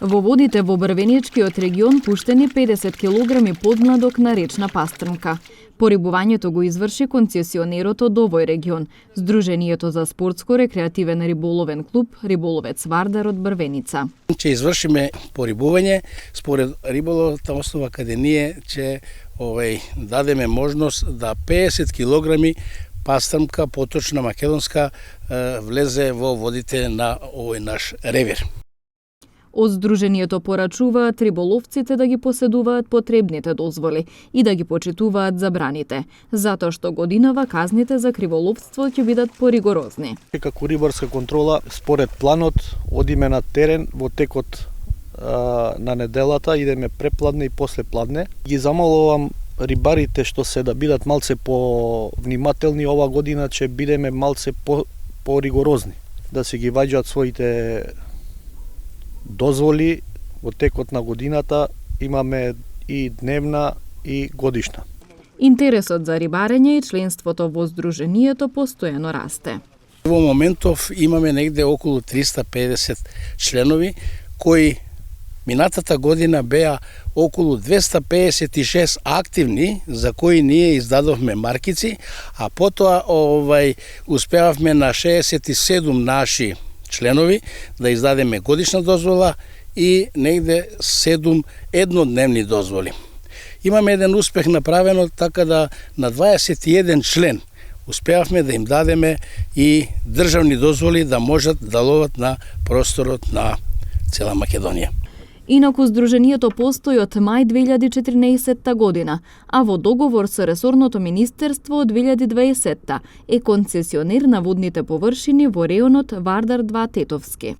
Во водите во Брвеничкиот регион пуштени 50 килограми подмладок на речна пастрмка. Порибувањето го изврши концесионерот од овој регион, Сдруженијето за спортско-рекреативен риболовен клуб Риболовец Вардар од Брвеница. Ќе извршиме порибување според риболовната основа каде ние ќе дадеме можност да 50 килограми пастрмка поточна македонска влезе во водите на овој наш ревир. Од Сдруженијето порачуваат риболовците да ги поседуваат потребните дозволи и да ги почитуваат забраните, затоа што годинава казните за криволовство ќе бидат поригорозни. Како рибарска контрола, според планот, одиме на терен во текот на неделата, идеме препладне и после пладне. Ги замолувам рибарите што се да бидат малце повнимателни, ова година ќе бидеме малце поригорозни, да се ги ваѓаат своите дозволи во текот на годината, имаме и дневна и годишна. Интересот за рибарење и членството во Сдруженијето постојано расте. Во моментов имаме негде околу 350 членови кои минатата година беа околу 256 активни, за кои ние издадовме маркици, а потоа успеавме на 67 наши членови да издадеме годишна дозвола и негде 7 еднодневни дозволи. Имаме еден успех направено така да на 21 член успеавме да им дадеме и државни дозволи да можат да ловат на просторот на цела Македонија. Инаку Сдруженијето постои од мај 2014 година, а во договор со ресорното министерство од 2020 е концесионер на водните површини во реонот Вардар 2 Тетовски.